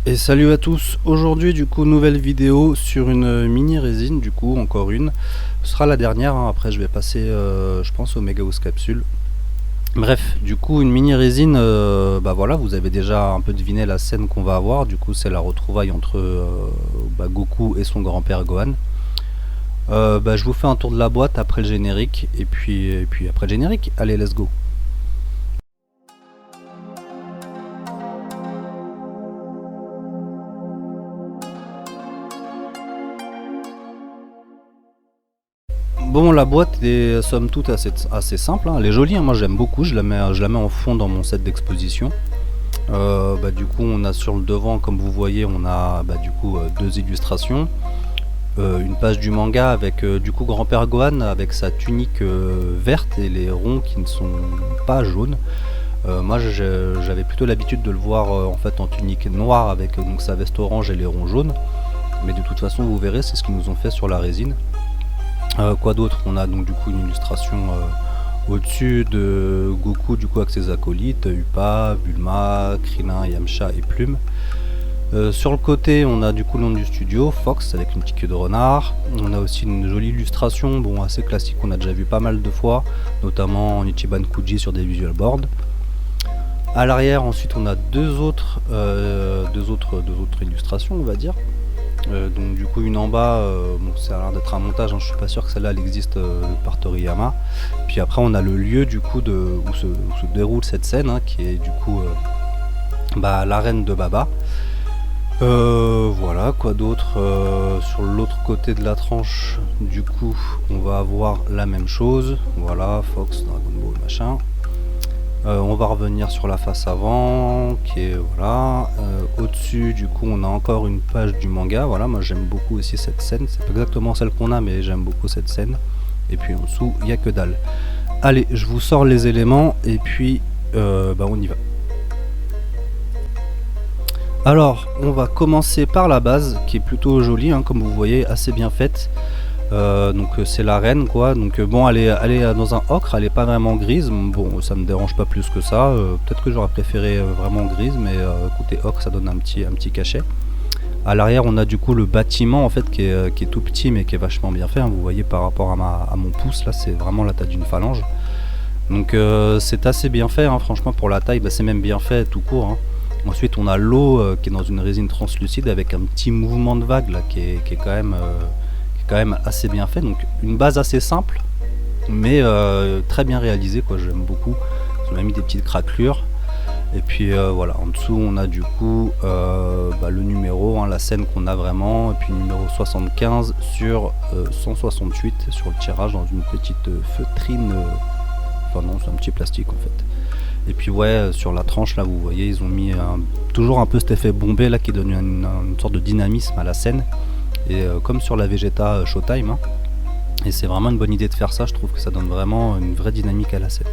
Et salut à tous, aujourd'hui du coup nouvelle vidéo sur une mini résine, du coup encore une, ce sera la dernière, hein. Après je vais passer je pense au Mega House Capsule. Bref, du coup une mini résine, bah voilà, vous avez déjà un peu deviné la scène qu'on va avoir, du coup c'est la retrouvaille entre Goku et son grand-père Gohan. Je vous fais un tour de la boîte après le générique, et puis après le générique, allez let's go. Bon, la boîte est somme toute assez simple, hein. Elle est jolie, hein. Moi j'aime beaucoup, je la mets en fond dans mon set d'exposition. Du coup on a sur le devant, comme vous voyez, on a deux illustrations, une page du manga avec du coup grand-père Gohan avec sa tunique verte et les ronds qui ne sont pas jaunes. Moi j'avais plutôt l'habitude de le voir en fait en tunique noire avec donc sa veste orange et les ronds jaunes, mais de toute façon vous verrez, c'est ce qu'ils nous ont fait sur la résine. Quoi d'autre? On a donc du coup une illustration au-dessus de Goku du coup avec ses acolytes, Upa, Bulma, Krillin, Yamcha et Plume. Sur le côté on a du coup le nom du studio, Fox, avec une petite queue de renard. On a aussi une jolie illustration, bon assez classique, qu'on a déjà vu pas mal de fois, notamment en Ichiban Kuji sur des visual boards. À l'arrière ensuite on a deux autres illustrations, on va dire. Donc du coup une en bas, bon, ça a l'air d'être un montage, hein, je suis pas sûr que celle-là elle existe par Toriyama. Puis après on a le lieu du coup où se déroule cette scène, hein, qui est du coup l'arène de Baba. Voilà, quoi d'autre, sur l'autre côté de la tranche du coup on va avoir la même chose, voilà, Fox, Dragon Ball, machin. On va revenir sur la face avant, qui est voilà. Au-dessus, du coup, on a encore une page du manga. Voilà, moi j'aime beaucoup aussi cette scène. C'est pas exactement celle qu'on a, mais j'aime beaucoup cette scène. Et puis en dessous, il n'y a que dalle. Allez, je vous sors les éléments et puis on y va. Alors, on va commencer par la base, qui est plutôt jolie, hein, comme vous voyez, assez bien faite. C'est la reine quoi, donc bon elle est dans un ocre, elle est pas vraiment grise, bon ça me dérange pas plus que ça, peut-être que j'aurais préféré vraiment grise, mais écoutez, ocre ça donne un petit cachet. À l'arrière on a du coup le bâtiment en fait qui est tout petit mais qui est vachement bien fait, hein. Vous voyez par rapport à mon pouce là, c'est vraiment la taille d'une phalange, donc c'est assez bien fait, hein. Franchement pour la taille, c'est même bien fait tout court, hein. Ensuite on a l'eau qui est dans une résine translucide avec un petit mouvement de vague là qui est quand même assez bien fait, donc une base assez simple mais très bien réalisée quoi, j'aime beaucoup. On a mis des petites craquelures et puis voilà, en dessous on a du coup le numéro, hein, la scène qu'on a vraiment, et puis numéro 75 sur 168 sur le tirage dans une petite feutrine, enfin non c'est un petit plastique en fait. Et puis ouais, sur la tranche là vous voyez ils ont mis toujours un peu cet effet bombé là qui donne une sorte de dynamisme à la scène. Et comme sur la Vegeta Showtime, hein. Et c'est vraiment une bonne idée de faire ça, je trouve que ça donne vraiment une vraie dynamique à la scène.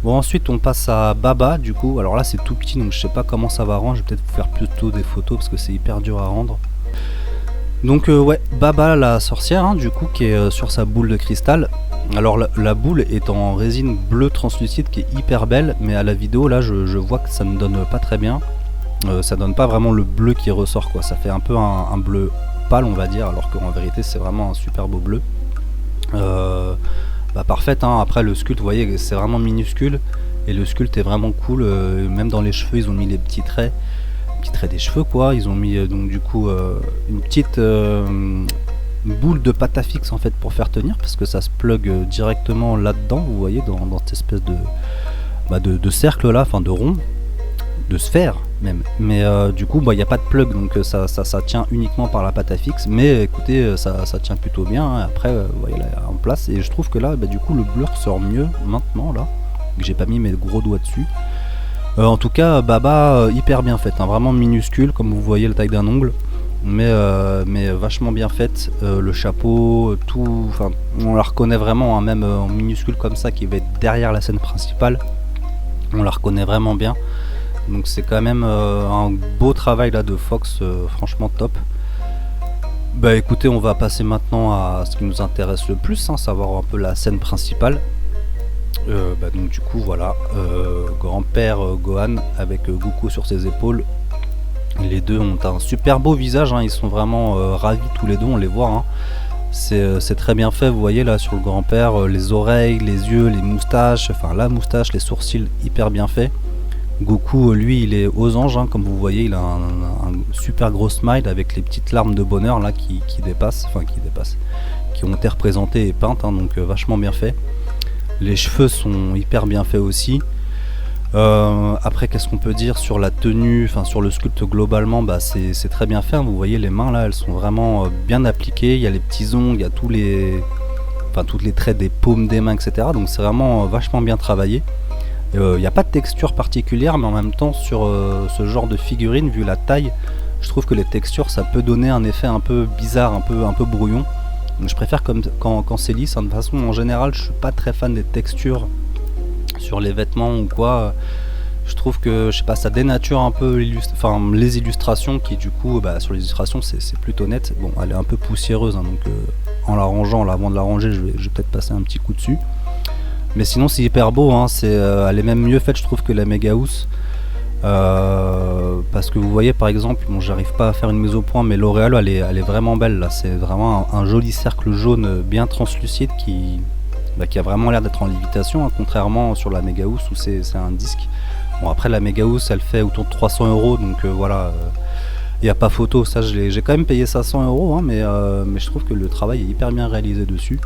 Bon, ensuite on passe à Baba du coup, alors là c'est tout petit donc je sais pas comment ça va rendre, je vais peut-être vous faire plutôt des photos parce que c'est hyper dur à rendre. Donc ouais, Baba la sorcière, hein, du coup qui est sur sa boule de cristal. Alors la boule est en résine bleue translucide qui est hyper belle, mais à la vidéo là je vois que ça ne donne pas très bien. Ça donne pas vraiment le bleu qui ressort quoi, ça fait un peu un bleu pâle on va dire, alors qu'en vérité c'est vraiment un super beau bleu. Parfaite, hein. Après le sculpte vous voyez c'est vraiment minuscule et le sculpte est vraiment cool, même dans les cheveux ils ont mis les petits traits des cheveux quoi, ils ont mis donc du coup une petite boule de pâte à fixe en fait pour faire tenir, parce que ça se plug directement là dedans, vous voyez dans cette espèce de cercle là, enfin de rond, de sphère même, mais du coup il n'y a pas de plug donc ça tient uniquement par la pâte à fixe, mais écoutez ça tient plutôt bien, hein. Après vous voyez là en place, et je trouve que là du coup le bleu ressort mieux maintenant là, que j'ai pas mis mes gros doigts dessus. En tout cas Baba hyper bien faite, hein, vraiment minuscule comme vous voyez la taille d'un ongle, mais vachement bien faite, le chapeau, tout, enfin on la reconnaît vraiment, hein, même en minuscule comme ça qui va être derrière la scène principale, on la reconnaît vraiment bien. Donc c'est quand même un beau travail là de Fox, franchement top. Bah écoutez, on va passer maintenant à ce qui nous intéresse le plus, hein, savoir un peu la scène principale. Donc du coup voilà, grand-père Gohan avec Goku sur ses épaules Les deux ont un super beau visage, hein, ils sont vraiment ravis tous les deux, on les voit. Hein. C'est très bien fait, vous voyez là sur le grand-père, les oreilles, les yeux, les moustaches, enfin la moustache, les sourcils hyper bien faits. Goku, lui, il est aux anges, hein, comme vous voyez, il a un super gros smile avec les petites larmes de bonheur là qui dépassent, qui ont été représentées et peintes, hein, donc vachement bien fait. Les cheveux sont hyper bien faits aussi. Après, qu'est-ce qu'on peut dire sur la tenue, enfin sur le sculpte globalement, bah c'est très bien fait. Hein. Vous voyez les mains là, elles sont vraiment bien appliquées. Il y a les petits ongles, il y a tous les traits des paumes des mains, etc. Donc c'est vraiment vachement bien travaillé. Il n'y a pas de texture particulière, mais en même temps sur ce genre de figurine, vu la taille, je trouve que les textures ça peut donner un effet un peu bizarre, un peu brouillon. Donc je préfère quand c'est lisse. Hein. De toute façon, en général, je suis pas très fan des textures sur les vêtements ou quoi. Je trouve que je sais pas, ça dénature un peu les illustrations qui du coup sur les illustrations c'est plutôt net. Bon, elle est un peu poussiéreuse, hein, donc en la rangeant, avant de la ranger, je vais peut-être passer un petit coup dessus. Mais sinon c'est hyper beau, hein, elle est même mieux faite je trouve que la Mega House. Parce que vous voyez par exemple, bon j'arrive pas à faire une mise au point, mais l'auréole elle est vraiment belle là, c'est vraiment un joli cercle jaune bien translucide qui a vraiment l'air d'être en lévitation, hein, contrairement sur la Mega House où c'est un disque. Bon après la Mega House elle fait autour de 300 €, donc voilà, il n'y a pas photo, ça j'ai quand même payé ça 100 €, hein, mais je trouve que le travail est hyper bien réalisé dessus.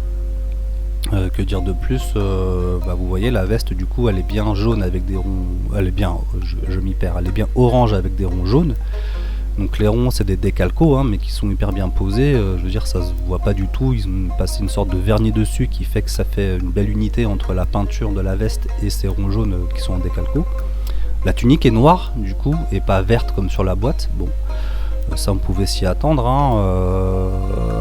Que dire de plus, vous voyez la veste du coup elle est bien jaune avec des ronds, elle est bien, je m'y perds, elle est bien orange avec des ronds jaunes. Donc les ronds c'est des décalcos, hein, mais qui sont hyper bien posés, je veux dire ça se voit pas du tout, ils ont passé une sorte de vernis dessus qui fait que ça fait une belle unité entre la peinture de la veste et ces ronds jaunes qui sont en décalco. La tunique est noire du coup et pas verte comme sur la boîte, bon ça on pouvait s'y attendre, hein.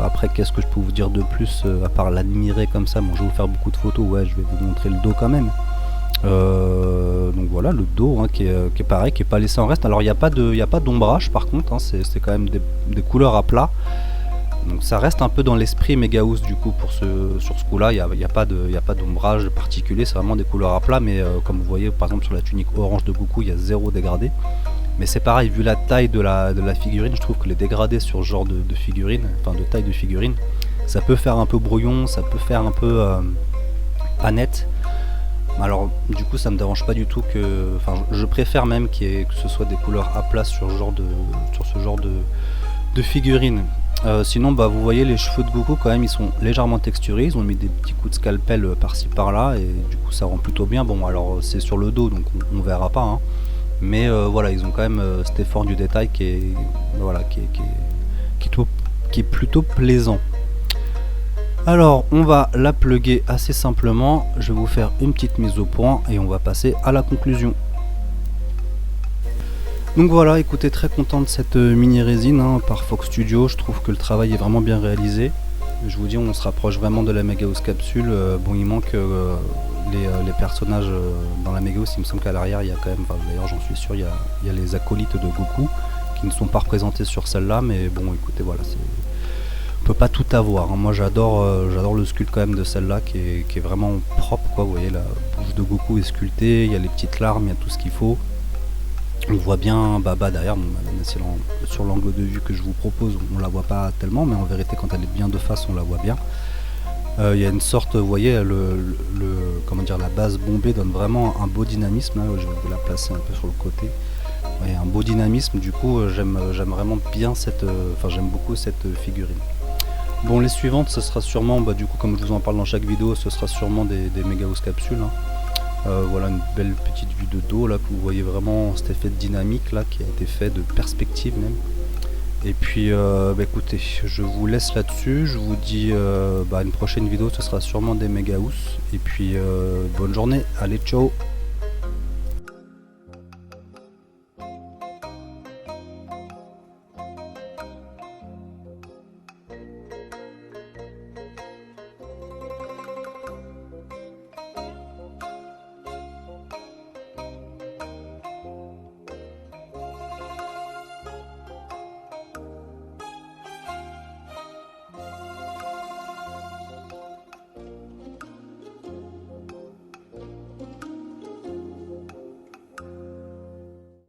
Après qu'est-ce que je peux vous dire de plus à part l'admirer comme ça. Bon je vais vous faire beaucoup de photos, ouais je vais vous montrer le dos quand même. Donc voilà le dos, hein, qui est pareil, qui est pas laissé en reste. Alors il n'y a pas d'ombrage par contre, hein, c'est quand même des couleurs à plat. Donc ça reste un peu dans l'esprit Mega House du coup sur ce coup là, il n'y a pas d'ombrage particulier, c'est vraiment des couleurs à plat, mais comme vous voyez par exemple sur la tunique orange de Goku il y a zéro dégradé. Mais c'est pareil, vu la taille de la figurine, je trouve que les dégradés sur ce genre de figurine, enfin de taille de figurine, ça peut faire un peu brouillon, ça peut faire un peu pas net. Alors du coup ça me dérange pas du tout je préfère même que ce soit des couleurs à plat sur ce genre de figurine. Sinon vous voyez les cheveux de Goku quand même ils sont légèrement texturés, ils ont mis des petits coups de scalpel par-ci par-là et du coup ça rend plutôt bien. Bon alors c'est sur le dos donc on verra pas, hein. Mais voilà, ils ont quand même cet effort du détail qui est plutôt plaisant. Alors on va la plugger assez simplement, je vais vous faire une petite mise au point et on va passer à la conclusion. Donc voilà, écoutez, très content de cette mini résine, hein, par Fox Studio, je trouve que le travail est vraiment bien réalisé. Je vous dis, on se rapproche vraiment de la Mega House capsule. Bon, il manque les personnages dans la Mega House. Il me semble qu'à l'arrière, il y a quand même, d'ailleurs j'en suis sûr, il y a les acolytes de Goku qui ne sont pas représentés sur celle-là. Mais bon, écoutez, voilà, on peut pas tout avoir, hein. Moi j'adore le sculpte quand même de celle-là qui est vraiment propre, quoi. Vous voyez, la bouche de Goku est sculptée, il y a les petites larmes, il y a tout ce qu'il faut. On voit bien Baba derrière, sur l'angle de vue que je vous propose, on la voit pas tellement, mais en vérité quand elle est bien de face, on la voit bien. Il y a une sorte, vous voyez, la base bombée donne vraiment un beau dynamisme. Là, je vais vous la placer un peu sur le côté. Ouais, un beau dynamisme, du coup j'aime vraiment bien j'aime beaucoup cette figurine. Bon, les suivantes, ce sera sûrement, du coup comme je vous en parle dans chaque vidéo, ce sera sûrement des Mega House capsules, hein. Voilà une belle petite vue de dos là, que vous voyez vraiment cet effet de dynamique là qui a été fait, de perspective même. Et puis écoutez, je vous laisse là-dessus, je vous dis une prochaine vidéo, ce sera sûrement des Mega House. Et puis bonne journée, allez ciao.